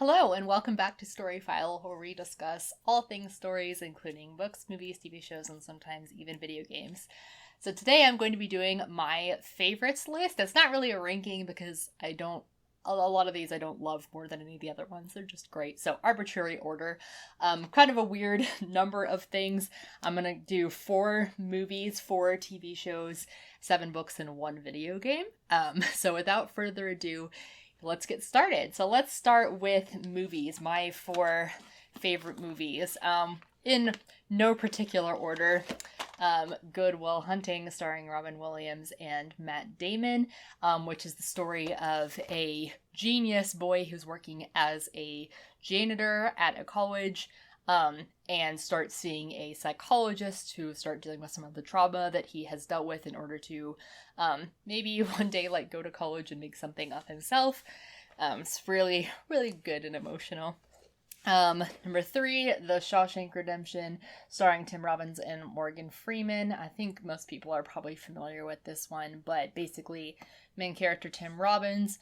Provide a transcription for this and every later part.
Hello, and welcome back to Storyfile, where we discuss all things stories, including books, movies, TV shows, and sometimes even video games. So today I'm going to be doing my favorites list. It's not really a ranking because a lot of these I don't love more than any of the other ones. They're just great. So arbitrary order. Kind of a weird number of things. I'm going to do 4 movies, 4 TV shows, 7 books, and 1 video game. So without further ado, let's get started. So let's start with movies, my 4 favorite movies. In no particular order. Good Will Hunting, starring Robin Williams and Matt Damon, which is the story of a genius boy who's working as a janitor at a college, and starts seeing a psychologist to start dealing with some of the trauma that he has dealt with in order to maybe one day go to college and make something of himself. It's really, really good and emotional. Number 3, The Shawshank Redemption, starring Tim Robbins and Morgan Freeman. I think most people are probably familiar with this one, but basically, main character Tim Robbins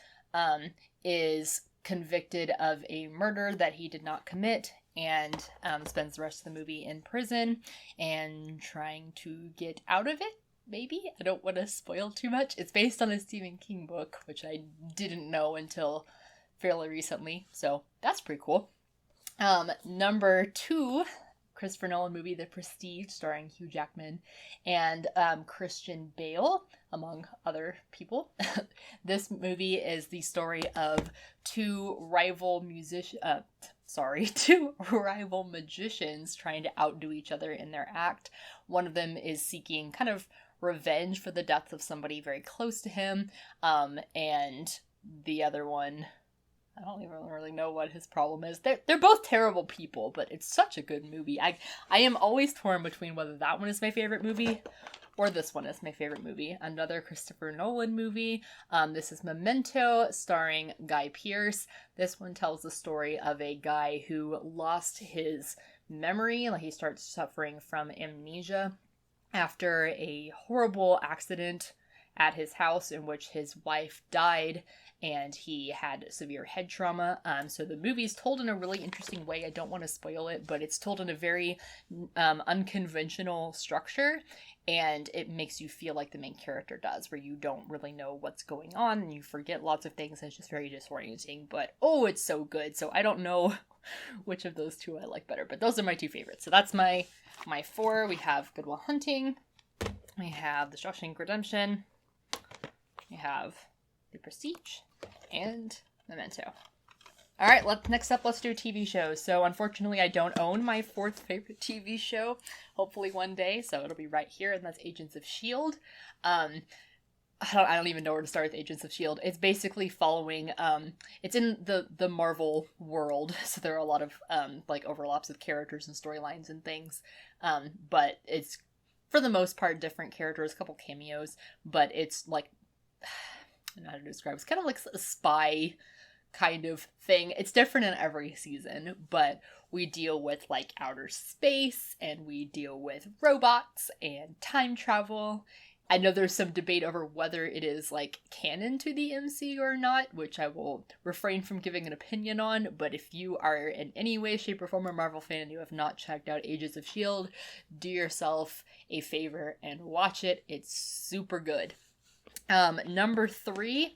is convicted of a murder that he did not commit, and spends the rest of the movie in prison and trying to get out of it. Maybe? I don't want to spoil too much. It's based on a Stephen King book, which I didn't know until fairly recently, so that's pretty cool. Number 2, Christopher Nolan movie, The Prestige, starring Hugh Jackman and Christian Bale, among other people. This movie is the story of 2 rival magicians trying to outdo each other in their act. One of them is seeking kind of revenge for the death of somebody very close to him, and the other one, I don't even really know what his problem is. They're both terrible people, but it's such a good movie. I am always torn between whether that one is my favorite movie or this one is my favorite movie. Another Christopher Nolan movie. This is Memento, starring Guy Pearce. This one tells the story of a guy who lost his memory. He starts suffering from amnesia after a horrible accident at his house in which his wife died, and he had severe head trauma. So the movie's told in a really interesting way. I don't want to spoil it, but it's told in a very unconventional structure, and it makes you feel like the main character does, where you don't really know what's going on, and you forget lots of things, and it's just very disorienting, but oh, it's so good. So I don't know which of those 2 I like better, but those are my 2 favorites. So that's my 4. We have Good Will Hunting, we have The Shawshank Redemption, we have The Prestige, and Memento. Alright, next up, let's do TV shows. So unfortunately, I don't own my 4th favorite TV show. Hopefully one day, so it'll be right here, and that's Agents of S.H.I.E.L.D. I don't even know where to start with Agents of S.H.I.E.L.D. It's basically following, it's in the Marvel world, so there are a lot of, overlaps with characters and storylines and things, but it's, for the most part, different characters, a couple cameos, but it's, I don't know how to describe it. It's kind of like a spy kind of thing. It's different in every season, but we deal with, outer space, and we deal with robots and time travel. I know there's some debate over whether it is, canon to the MCU or not, which I will refrain from giving an opinion on, but if you are in any way, shape, or form a Marvel fan and you have not checked out Agents of S.H.I.E.L.D., do yourself a favor and watch it. It's super good. Number 3,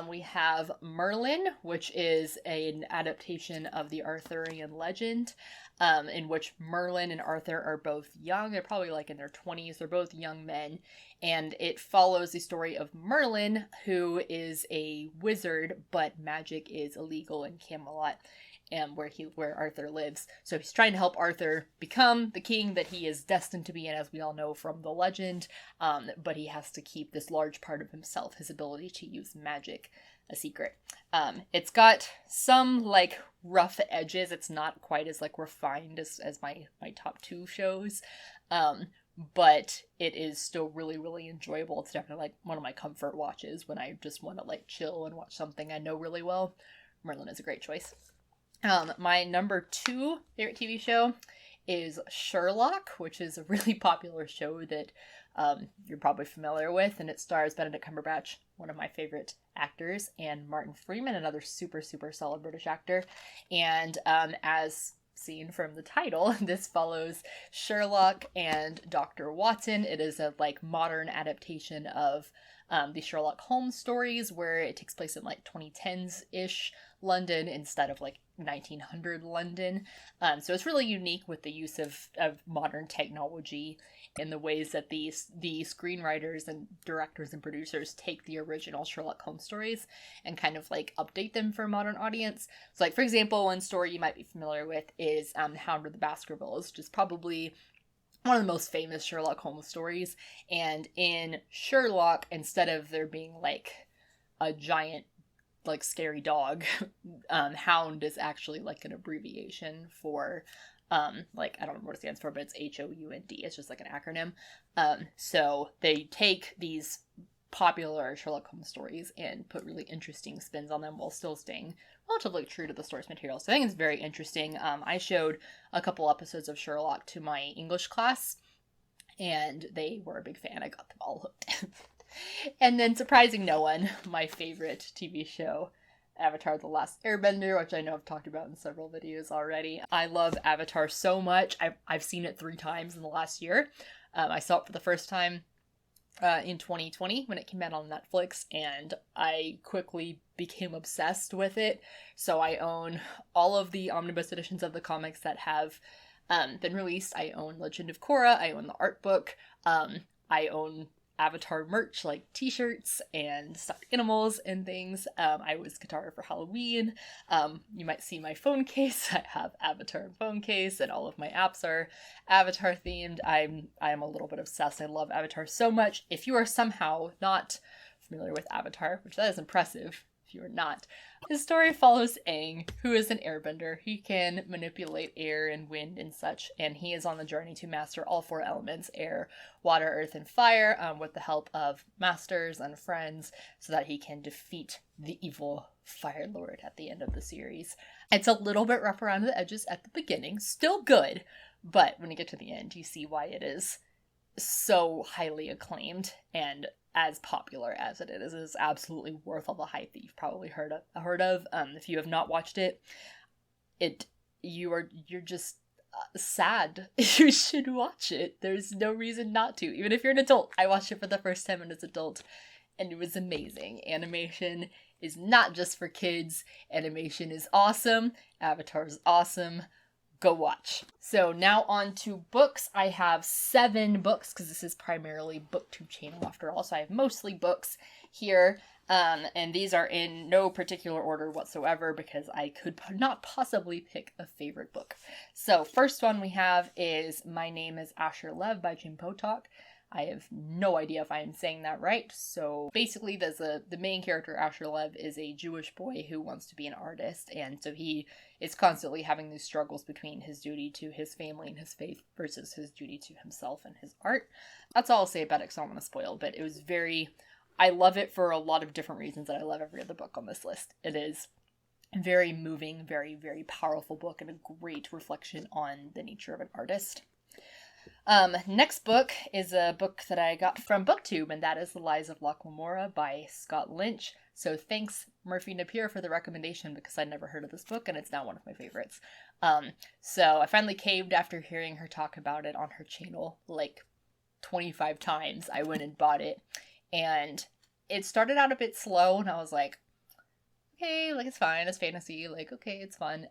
we have Merlin, which is an adaptation of the Arthurian legend, in which Merlin and Arthur are both young. They're probably in their 20s. They're both young men, and it follows the story of Merlin, who is a wizard, but magic is illegal in Camelot, and where Arthur lives. So he's trying to help Arthur become the king that he is destined to be, and as we all know from the legend, but he has to keep this large part of himself, his ability to use magic, a secret. It's got some rough edges. It's not quite as refined as my top 2 shows, but it is still really, really enjoyable. It's definitely one of my comfort watches when I just want to chill and watch something I know really well. Merlin is a great choice. My number 2 favorite TV show is Sherlock, which is a really popular show that you're probably familiar with, and it stars Benedict Cumberbatch, one of my favorite actors, and Martin Freeman, another super, super solid British actor. And as seen from the title, this follows Sherlock and Dr. Watson. It is a like modern adaptation of the Sherlock Holmes stories, where it takes place in like 2010s-ish London instead of like 1900 London. So it's really unique with the use of modern technology in the ways that the screenwriters and directors and producers take the original Sherlock Holmes stories and kind of like update them for a modern audience. So like, for example, one story you might be familiar with is Hound of the Baskervilles, which is probably one of the most famous Sherlock Holmes stories. And in Sherlock, instead of there being like a giant like scary dog, Hound is actually like an abbreviation for like, I don't know what it stands for, but it's HOUND. It's just like an acronym. So they take these popular Sherlock Holmes stories and put really interesting spins on them while still staying relatively true to the source material. So I think it's very interesting. I showed a couple episodes of Sherlock to my English class, and they were a big fan. I got them all hooked. And then, surprising no one, my favorite TV show, Avatar: The Last Airbender, which I know I've talked about in several videos already. I love Avatar so much. I've seen it 3 times in the last year. I saw it for the first time in 2020 when it came out on Netflix, and I quickly became obsessed with it. So I own all of the omnibus editions of the comics that have been released. I own Legend of Korra. I own the art book. I own Avatar merch like t-shirts and stuffed animals and things. I was Katara for Halloween. You might see my phone case. I have Avatar phone case, and all of my apps are Avatar themed. I'm a little bit obsessed. I love Avatar so much. If you are somehow not familiar with Avatar, which that is impressive if you are not, the story follows Aang, who is an airbender. He can manipulate air and wind and such, and he is on the journey to master all 4 elements: air, water, earth, and fire, with the help of masters and friends, so that he can defeat the evil Fire Lord at the end of the series. It's a little bit rough around the edges at the beginning, still good, but when you get to the end, you see why it is so highly acclaimed and as popular as it is absolutely worth all the hype that you've probably heard of. If you have not watched it, you're just sad. You should watch it. There's no reason not to, even if you're an adult. I watched it for the first time as an adult, and it was amazing. Animation is not just for kids. Animation is awesome. Avatar is awesome. Go watch. So now on to books. I have 7 books because this is primarily BookTube channel after all. So I have mostly books here. And these are in no particular order whatsoever because I could not possibly pick a favorite book. So first one we have is My Name is Asher Lev by Jim Potok. I have no idea if I am saying that right. So basically the main character, Asher Lev, is a Jewish boy who wants to be an artist. And so he is constantly having these struggles between his duty to his family and his faith versus his duty to himself and his art. That's all I'll say about it because I don't want to spoil, but it was I love it for a lot of different reasons that I love every other book on this list. It is a very moving, very, very powerful book and a great reflection on the nature of an artist. Next book is a book that I got from BookTube, and that is The Lies of Locke Lamora by Scott Lynch. So thanks, Murphy Napier, for the recommendation because I'd never heard of this book, and it's now one of my favorites. So I finally caved after hearing her talk about it on her channel like 25 times. I went and bought it, and it started out a bit slow, and I was like, okay, like it's fine, it's fantasy, like okay, it's fun.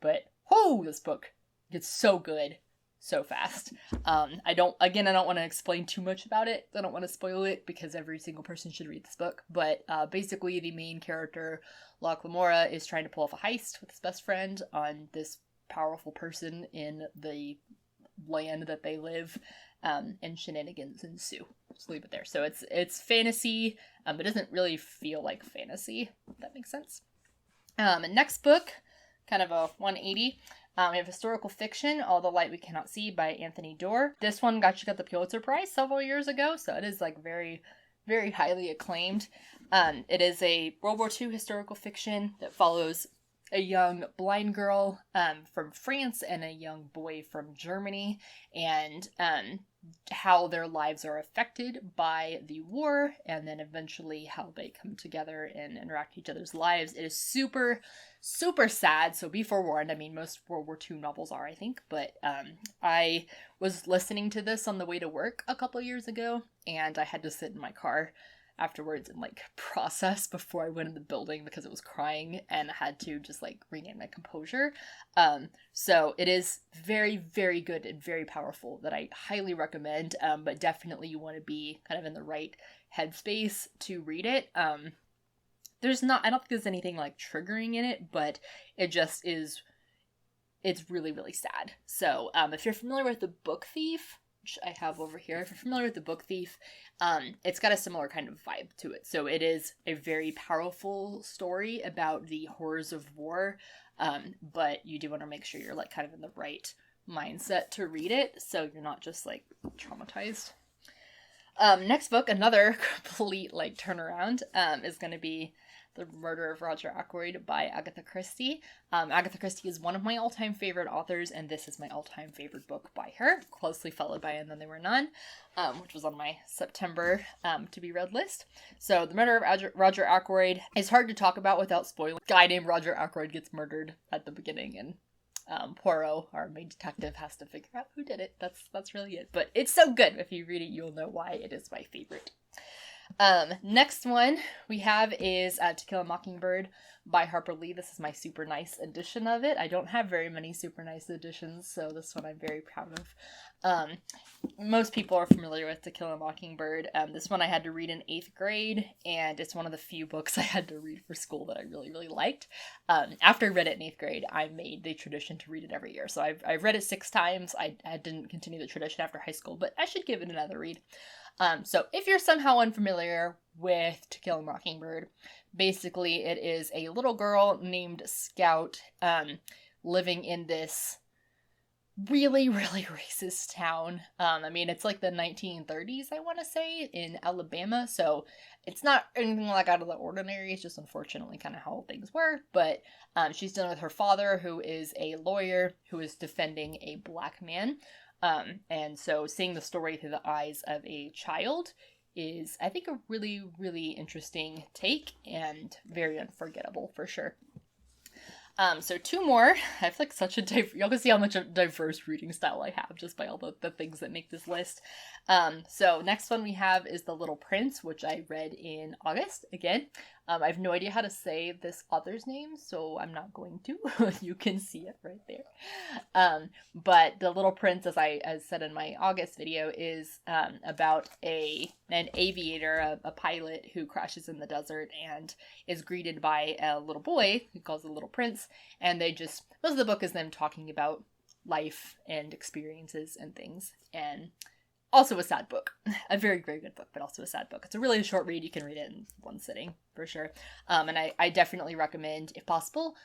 But whoo, this book gets so good so fast. I don't want to explain too much about it. I don't want to spoil it because every single person should read this book. But basically, the main character, Locke Lamora, is trying to pull off a heist with his best friend on this powerful person in the land that they live, and shenanigans ensue. Just leave it there. So it's fantasy. It doesn't really feel like fantasy, if that makes sense. And next book, kind of a 180. We have historical fiction, All the Light We Cannot See by Anthony Doerr. This one got the Pulitzer Prize several years ago, so it is like very, very highly acclaimed. It is a World War II historical fiction that follows a young blind girl from France and a young boy from Germany, and how their lives are affected by the war, and then eventually how they come together and interact with each other's lives. It is super, super sad, so be forewarned. I mean, most World War II novels are, I think, but I was listening to this on the way to work a couple years ago, and I had to sit in my car afterwards and like process before I went in the building because it was crying, and I had to just like regain my composure. So it is very, very good and very powerful that I highly recommend, but definitely you want to be kind of in the right headspace to read it. I don't think there's anything like triggering in it, but it just is, it's really, really sad. So if you're familiar with The Book Thief, which I have over here, if you're familiar with The Book Thief, it's got a similar kind of vibe to it. So it is a very powerful story about the horrors of war, but you do want to make sure you're like kind of in the right mindset to read it, so you're not just like traumatized. Next book, another complete like turnaround, is going to be The Murder of Roger Ackroyd by Agatha Christie. Agatha Christie is one of my all-time favorite authors, and this is my all-time favorite book by her, closely followed by And Then There Were None, which was on my September to-be-read list. So The Murder of Roger Ackroyd is hard to talk about without spoiling. A guy named Roger Ackroyd gets murdered at the beginning, and Poirot, our main detective, has to figure out who did it. That's really it. But it's so good. If you read it, you'll know why it is my favorite. Next one we have is To Kill a Mockingbird by Harper Lee. This is my super nice edition of it. I don't have very many super nice editions, so this one I'm very proud of. Most people are familiar with To Kill a Mockingbird. This one I had to read in 8th grade, and it's one of the few books I had to read for school that I really, really liked. After I read it in 8th grade, I made the tradition to read it every year. So I've read it 6 times. I didn't continue the tradition after high school, but I should give it another read. So if you're somehow unfamiliar with To Kill a Mockingbird, basically it is a little girl named Scout living in this really, really racist town. I mean, it's like the 1930s, I want to say, in Alabama, so it's not anything like out of the ordinary. It's just unfortunately kind of how things were, but she's dealing with her father, who is a lawyer who is defending a black man. And so seeing the story through the eyes of a child is, I think, a really, really interesting take and very unforgettable for sure. So 2 more. I have like such a y'all can see how much of a diverse reading style I have just by all the things that make this list. So next one we have is The Little Prince, which I read in August again. I have no idea how to say this author's name, so I'm not going to. You can see it right there. But The Little Prince, as I said in my August video, is about an aviator, a pilot who crashes in the desert and is greeted by a little boy who calls the Little Prince, and most of the book is them talking about life and experiences and things, and also a sad book. A very, very good book, but also a sad book. It's a really short read. You can read it in one sitting, for sure. And I definitely recommend, if possible,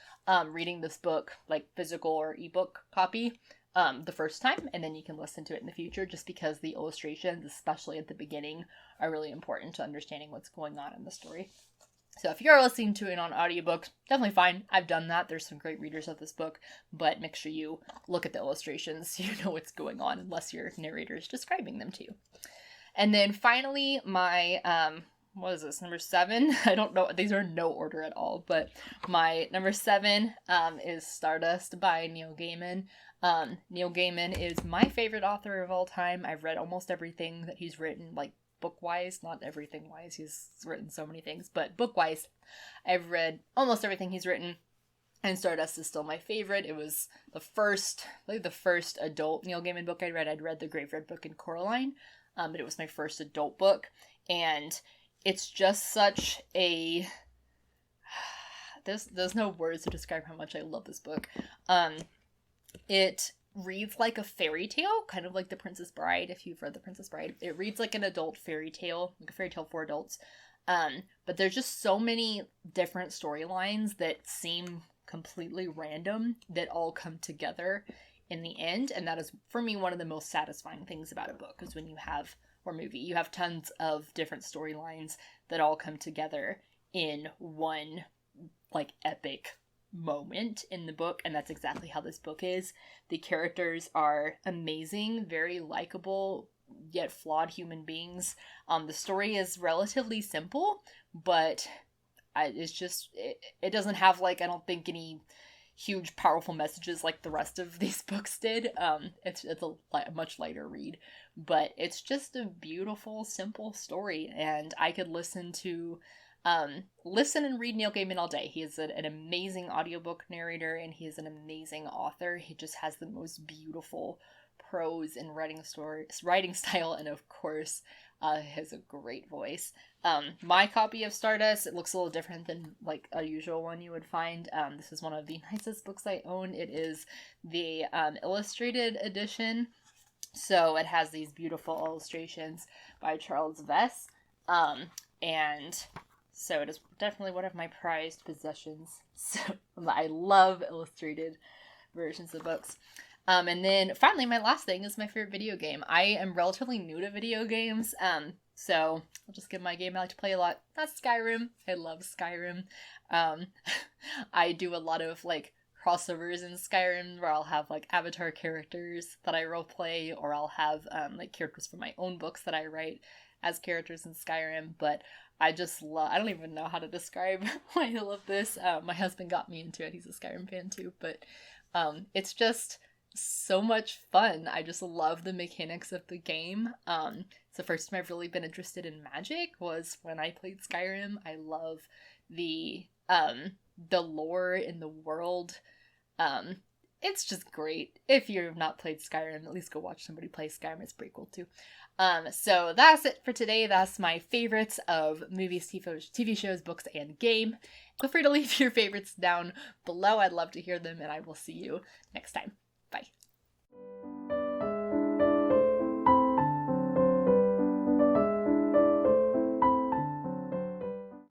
reading this book, like physical or ebook copy, the first time, and then you can listen to it in the future, just because the illustrations, especially at the beginning, are really important to understanding what's going on in the story. So if you're listening to it on audiobook, definitely fine. I've done that. There's some great readers of this book, but make sure you look at the illustrations so you know what's going on, unless your narrator is describing them to you. And then finally, my, what is this, number 7? I don't know. These are in no order at all, but my number 7 is Stardust by Neil Gaiman. Neil Gaiman is my favorite author of all time. I've read almost everything that he's written, like, book-wise, not everything-wise, he's written so many things, but book-wise, I've read almost everything he's written, and Stardust is still my favorite. It was the first adult Neil Gaiman book I read. I'd read The Graveyard Book and Coraline, but it was my first adult book, and it's just such a... There's no words to describe how much I love this book. It reads like a fairy tale, kind of like The Princess Bride, if you've read The Princess Bride. It reads like an adult fairy tale, like a fairy tale for adults. But there's just so many different storylines that seem completely random that all come together in the end, and that is, for me, one of the most satisfying things about a book, is when you have, or movie, you have tons of different storylines that all come together in one, like, epic moment in the book, and that's exactly how this book is. The characters are amazing, very likable, yet flawed human beings. The story is relatively simple, but it doesn't have, like, I don't think, any huge powerful messages like the rest of these books did. It's a much lighter read, but it's just a beautiful, simple story, and I could listen and read Neil Gaiman all day. He is an amazing audiobook narrator, and he is an amazing author. He just has the most beautiful prose and writing style, and of course, has a great voice. My copy of Stardust, it looks a little different than like a usual one you would find. This is one of the nicest books I own. It is the illustrated edition, so it has these beautiful illustrations by Charles Vess, and so it is definitely one of my prized possessions. So I love illustrated versions of books. And then finally, my last thing is my favorite video game. I am relatively new to video games, so I'll just give my game I like to play a lot. That's Skyrim. I love Skyrim. I do a lot of, like, crossovers in Skyrim where I'll have, like, avatar characters that I roleplay, or I'll have, like, characters from my own books that I write as characters in Skyrim, but I just love, I don't even know how to describe why I love this. My husband got me into it. He's a Skyrim fan too, but it's just so much fun. I just love the mechanics of the game. It's the first time I've really been interested in magic was when I played Skyrim. I love the lore in the world. It's just great. If you've not played Skyrim, at least go watch somebody play Skyrim. It's pretty cool too. So that's it for today. That's my favorites of movies, TV shows, books, and game. Feel free to leave your favorites down below. I'd love to hear them, and I will see you next time. Bye.